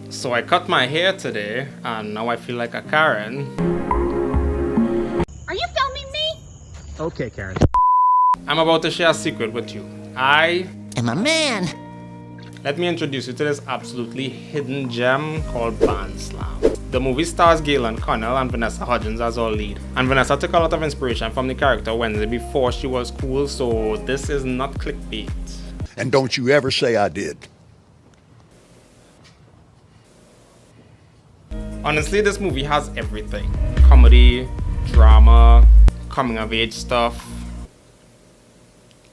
So I cut my hair today, and now I feel like a Karen. Are you filming me? Okay, Karen. I'm about to share a secret with you. I am a man. Let me introduce you to this absolutely hidden gem called Bandslam. The movie stars Galen Connell and Vanessa Hudgens as our lead. And Vanessa took a lot of inspiration from the character Wednesday before she was cool, so this is not clickbait. And don't you ever say I did. Honestly, this movie has everything. Comedy, drama, coming of age stuff.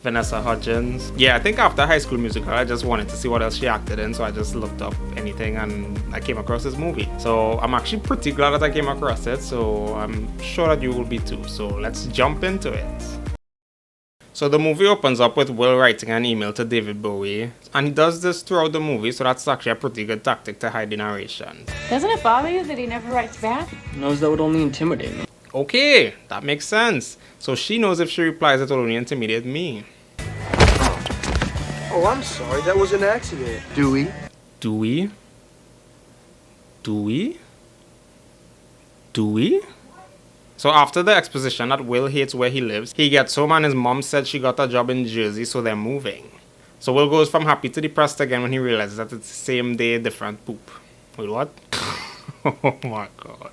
Vanessa Hudgens. Yeah, I think after High School Musical, I just wanted to see what else she acted in, so I just looked up anything and I came across this movie. So I'm actually pretty glad that I came across it, so I'm sure that you will be too. So let's jump into it. So the movie opens up with Will writing an email to David Bowie, and he does this throughout the movie, so that's actually a pretty good tactic to hide the narration. Doesn't it bother you that he never writes back? Knows that would only intimidate me. Okay, that makes sense. So she knows if she replies it will only intimidate me. Oh, I'm sorry, that was an accident. Dewey? Dewey? Dewey? Dewey? So after the exposition that Will hates where he lives, he gets home and his mom said she got a job in Jersey, so they're moving. So Will goes from happy to depressed again when he realizes that it's the same day, different poop. Wait, what? Oh my god.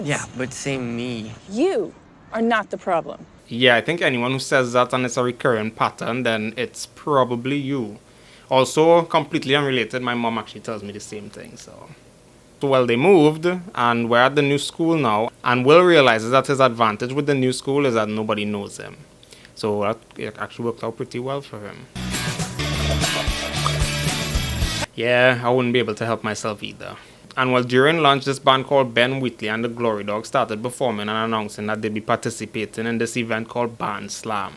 Yeah, but same me. You are not the problem. Yeah, I think anyone who says that and it's a recurring pattern, then it's probably you. Also, completely unrelated, my mom actually tells me the same thing, so... So well, they moved, and we're at the new school now, and Will realizes that his advantage with the new school is that nobody knows him. So that it actually worked out pretty well for him. Yeah, I wouldn't be able to help myself either. And well, during lunch, this band called Ben Wheatley and the Glory Dogs started performing and announcing that they'd be participating in this event called Bandslam.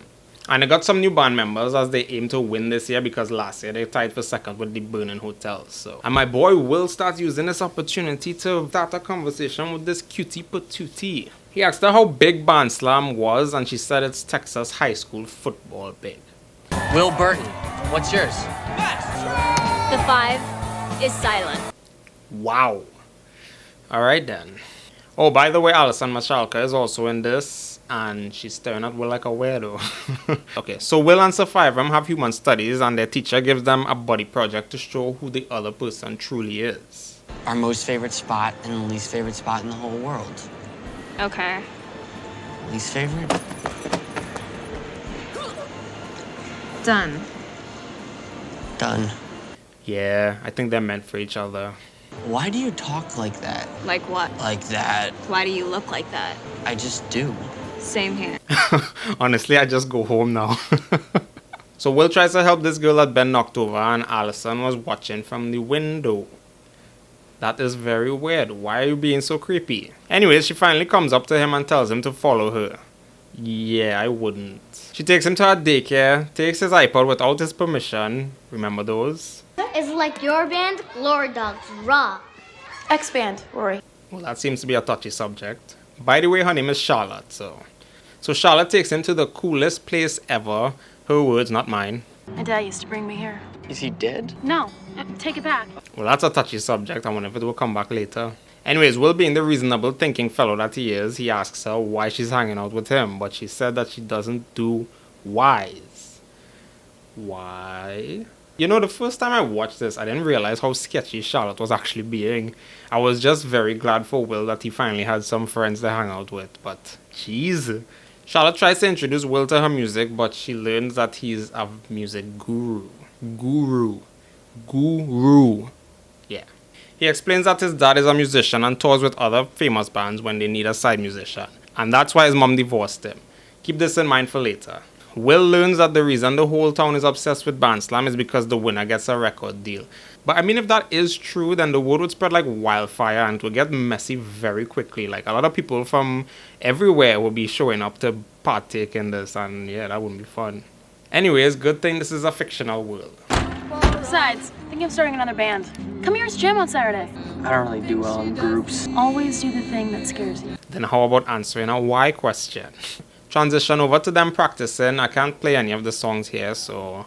And they got some new band members as they aim to win this year because last year they tied for second with the Burning Hotels. So, and my boy Will starts using this opportunity to start a conversation with this cutie patootie. He asked her how big Bandslam was, and she said it's Texas high school football big. Will Burton, what's yours? The 5 is silent. Wow. Alright then. Oh, by the way, Alison Machalka is also in this, and she's staring at Will like a weirdo. Okay, so Will and Survivor have human studies, and their teacher gives them a body project to show who the other person truly is. Our most favorite spot and least favorite spot in the whole world. Okay. Least favorite? Done. Done. Yeah, I think they're meant for each other. Why do you talk like that? Like what? Like that. Why do you look like that? I just do. Same here. Honestly, I just go home now. So Will tries to help this girl that Ben knocked over, and Allison was watching from the window. That is very weird. Why are you being so creepy? Anyways, she finally comes up to him and tells him to follow her. Yeah, I wouldn't. She takes him to her daycare, takes his iPod without his permission. Remember those? Is like your band, Glory Dogs, raw. X-Band, Rory. Well, that seems to be a touchy subject. By the way, her name is Charlotte, so Charlotte takes him to the coolest place ever. Her words, not mine. My dad used to bring me here. Is he dead? No, take it back. Well, that's a touchy subject. I wonder if it will come back later. Anyways, Will being the reasonable thinking fellow that he is, he asks her why she's hanging out with him, but she said that she doesn't do whys. Why? You know, the first time I watched this, I didn't realize how sketchy Charlotte was actually being. I was just very glad for Will that he finally had some friends to hang out with, but jeez. Charlotte tries to introduce Will to her music, but she learns that he's a music guru. Guru. Yeah. He explains that his dad is a musician and tours with other famous bands when they need a side musician. And that's why his mom divorced him. Keep this in mind for later. Will learns that the reason the whole town is obsessed with Bandslam is because the winner gets a record deal. But I mean, if that is true, then the word would spread like wildfire and it would get messy very quickly. Like, a lot of people from everywhere will be showing up to partake in this, and yeah, that wouldn't be fun. Anyways, good thing this is a fictional world. Besides, I think I'm starting another band. Come here's Jim on Saturday. I don't really do well in groups. Always do the thing that scares you. Then how about answering a why question? Transition over to them practicing. I can't play any of the songs here, so...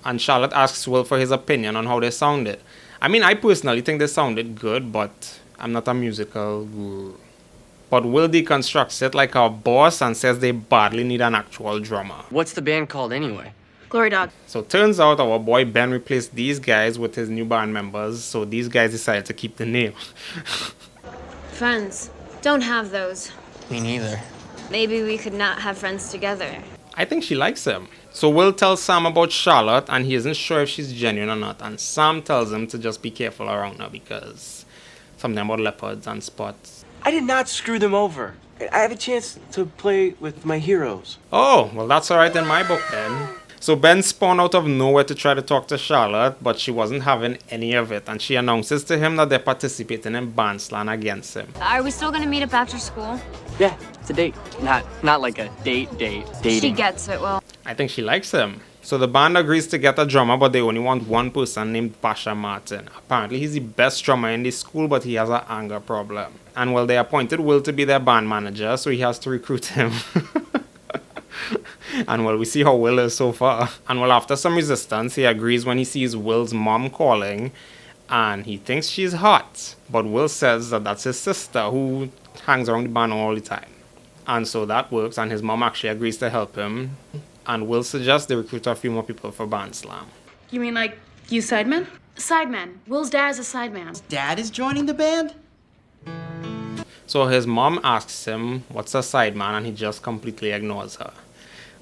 and Charlotte asks Will for his opinion on how they sounded. I mean, I personally think they sounded good, but I'm not a musical guru. But Will deconstructs it like a boss and says they badly need an actual drummer. What's the band called anyway? Glory Dog. So turns out our boy Ben replaced these guys with his new band members, so these guys decided to keep the name. Friends. Don't have those. Me neither. Maybe we could not have friends together. I think she likes him. So Will tells Sam about Charlotte and he isn't sure if she's genuine or not, and Sam tells him to just be careful around her because something about leopards and spots. I did not screw them over. I have a chance to play with my heroes. Oh, well that's alright in my book then. So Ben spawned out of nowhere to try to talk to Charlotte, but she wasn't having any of it, and she announces to him that they're participating in Bandslam against him. Are we still gonna meet up after school? Yeah, it's a date. Not like a date. Dating. She gets it, Will. I think she likes him. So the band agrees to get a drummer, but they only want one person named Pasha Martin. Apparently he's the best drummer in the school, but he has an anger problem. And well, they appointed Will to be their band manager, so he has to recruit him. And well, we see how Will is so far. And well, after some resistance, he agrees when he sees Will's mom calling, and he thinks she's hot. But Will says that that's his sister who hangs around the band all the time. And so that works, and his mom actually agrees to help him. And Will suggests they recruit a few more people for Bandslam. You mean like you sidemen? Sidemen. Will's dad is a sideman. Dad is joining the band? So his mom asks him what's a sideman, and he just completely ignores her.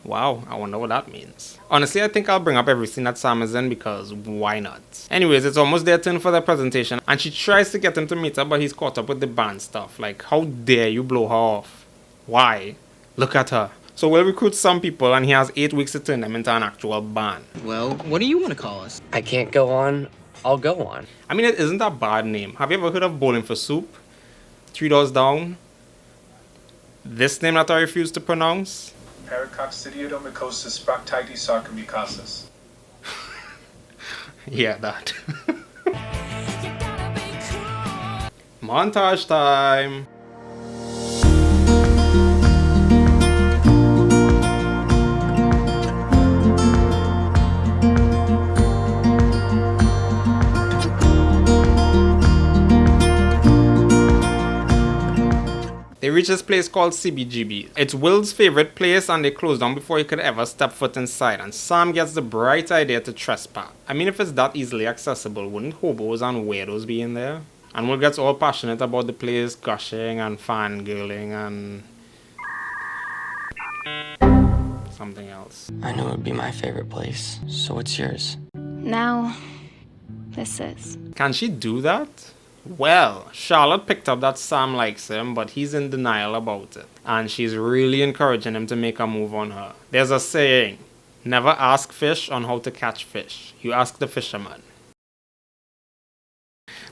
Wow, I wonder what that means. Honestly, I think I'll bring up everything that Sam is in because why not? Anyways, it's almost their turn for their presentation, and she tries to get him to meet her, but he's caught up with the band stuff. Like, how dare you blow her off? Why? Look at her. So Will recruits some people, and he has 8 weeks to turn them into an actual band. Well, what do you want to call us? I can't go on. I'll go on. I mean, it isn't a bad name. Have you ever heard of Bowling for Soup? 3 Doors Down? This name that I refuse to pronounce? Paracoccidiodomycosis spractitis sarcomucosis. Yeah, that. Montage time! They reach this place called CBGB. It's Will's favorite place, and they close down before he could ever step foot inside, and Sam gets the bright idea to trespass. I mean, if it's that easily accessible, wouldn't hobos and weirdos be in there? And Will gets all passionate about the place, gushing and fangirling and something else. I knew it would be my favorite place, so it's yours. Now, this is. Can she do that? Well, Charlotte picked up that Sam likes him, but he's in denial about it. And she's really encouraging him to make a move on her. There's a saying, never ask fish on how to catch fish. You ask the fisherman.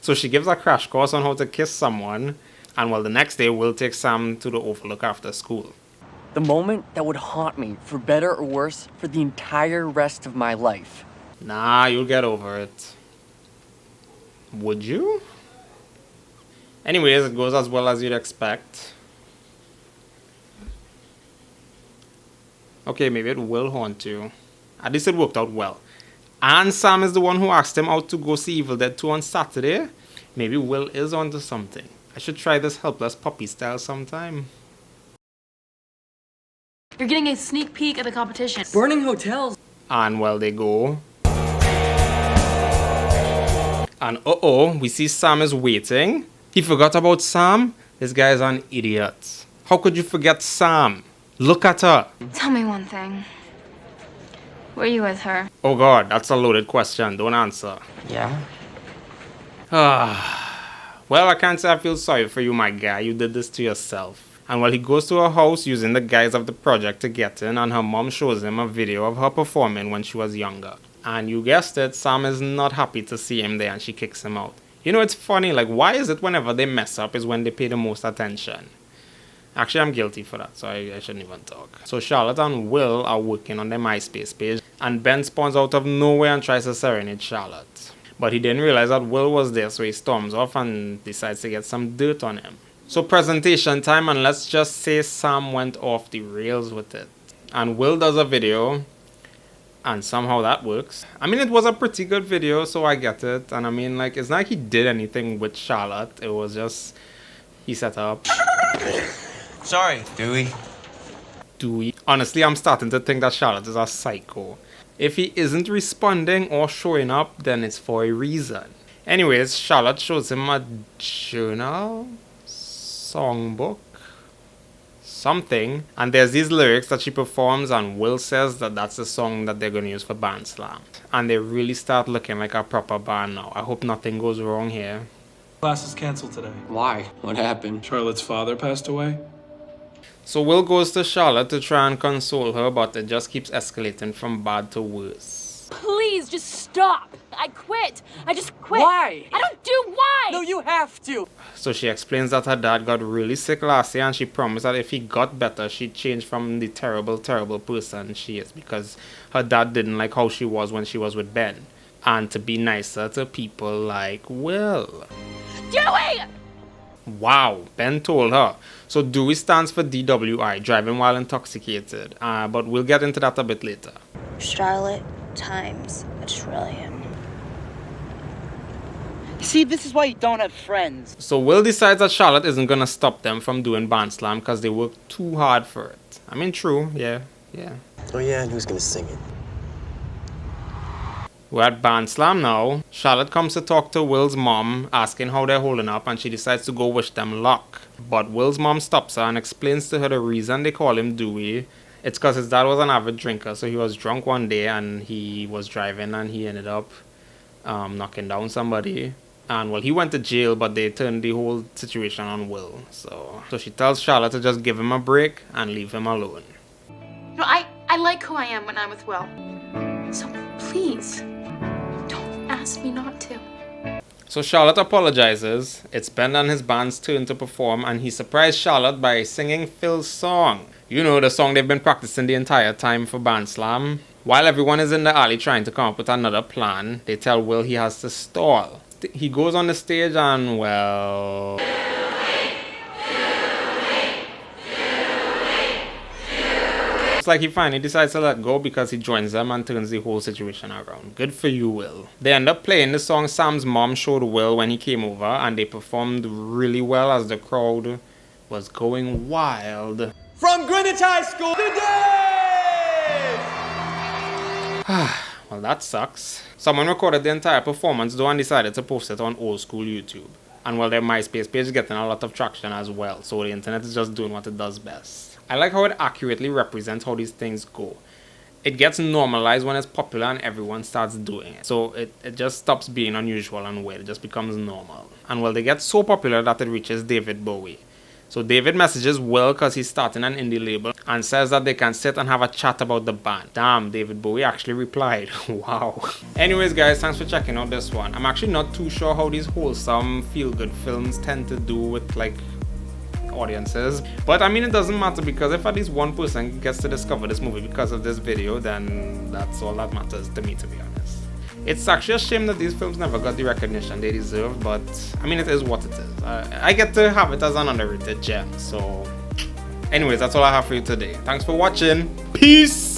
So she gives a crash course on how to kiss someone. And well, the next day, Will take Sam to the Overlook after school. The moment that would haunt me, for better or worse, for the entire rest of my life. Nah, you'll get over it. Would you? Anyways, it goes as well as you'd expect. Okay, maybe it will haunt you. At least it worked out well. And Sam is the one who asked him out to go see Evil Dead 2 on Saturday. Maybe Will is onto something. I should try this helpless puppy style sometime. You're getting a sneak peek at the competition. Burning hotels. And well, they go. And uh-oh, we see Sam is waiting. He forgot about Sam? This guy is an idiot. How could you forget Sam? Look at her. Tell me one thing. Were you with her? Oh god, that's a loaded question. Don't answer. Yeah? Well, I can't say I feel sorry for you, my guy. You did this to yourself. And well, he goes to her house using the guise of the project to get in, and her mom shows him a video of her performing when she was younger. And you guessed it, Sam is not happy to see him there, and she kicks him out. You know, it's funny, like, why is it whenever they mess up is when they pay the most attention? Actually, I'm guilty for that, so I shouldn't even talk. So Charlotte and Will are working on their MySpace page, and Ben spawns out of nowhere and tries to serenade Charlotte. But he didn't realize that Will was there, so he storms off and decides to get some dirt on him. So presentation time, and let's just say Sam went off the rails with it. And Will does a video And somehow that works. I mean, it was a pretty good video, so I get it. And I mean, like, it's not like he did anything with Charlotte. It was just, he set her up. Sorry, Dewey. Dewey. Honestly, I'm starting to think that Charlotte is a psycho. If he isn't responding or showing up, then it's for a reason. Anyways, Charlotte shows him a journal, songbook, something, and there's these lyrics that she performs, and Will says that that's the song that they're going to use for Bandslam. And they really start looking like a proper band now. I hope nothing goes wrong here. Class is canceled today. Why? What happened? Charlotte's father passed away. So Will goes to Charlotte to try and console her, but it just keeps escalating from bad to worse. Please, just stop. I quit. I just quit. Why? I don't do why. No, you have to. So she explains that her dad got really sick last year, and she promised that if he got better, she'd change from the terrible, terrible person she is, because her dad didn't like how she was when she was with Ben, and to be nicer to people like Will. Dewey! Wow, Ben told her. So Dewey stands for DWI, driving while intoxicated, but we'll get into that a bit later. Charlotte times a trillion. See, this is why you don't have friends. So Will decides that Charlotte isn't gonna stop them from doing Bandslam because they work too hard for it. I mean, true, yeah. Oh yeah, and who's gonna sing it? We're at Bandslam now. Charlotte comes to talk to Will's mom, asking how they're holding up, and she decides to go wish them luck. But Will's mom stops her and explains to her the reason they call him Dewey. It's because his dad was an avid drinker, so he was drunk one day and he was driving and he ended up knocking down somebody. And well, he went to jail, but they turned the whole situation on Will. So she tells Charlotte to just give him a break and leave him alone. No, I like who I am when I'm with Will. So please, don't ask me not to. So Charlotte apologizes. It's Ben and his band's turn to perform, and he surprised Charlotte by singing Phil's song. You know, the song they've been practicing the entire time for Bandslam. While everyone is in the alley trying to come up with another plan, they tell Will he has to stall. He goes on the stage and, well... It's like he finally decides to let go because he joins them and turns the whole situation around. Good for you, Will. They end up playing the song Sam's mom showed Will when he came over, and they performed really well as the crowd was going wild. From Greenwich High School today! Well, that sucks. Someone recorded the entire performance though and decided to post it on old school YouTube. And well, their MySpace page is getting a lot of traction as well, so the internet is just doing what it does best. I like how it accurately represents how these things go. It gets normalized when it's popular and everyone starts doing it. So it just stops being unusual and weird, it just becomes normal. And well, they get so popular that it reaches David Bowie. So David messages Will because he's starting an indie label and says that they can sit and have a chat about the band. Damn, David Bowie actually replied. Wow. Anyways guys, thanks for checking out this one. I'm actually not too sure how these wholesome feel-good films tend to do with like audiences. But I mean, it doesn't matter because if at least one person gets to discover this movie because of this video, then that's all that matters to me, to be honest. It's actually a shame that these films never got the recognition they deserve, but I mean, it is what it is. I get to have it as an underrated gem. So anyways, that's all I have for you today. Thanks for watching. Peace!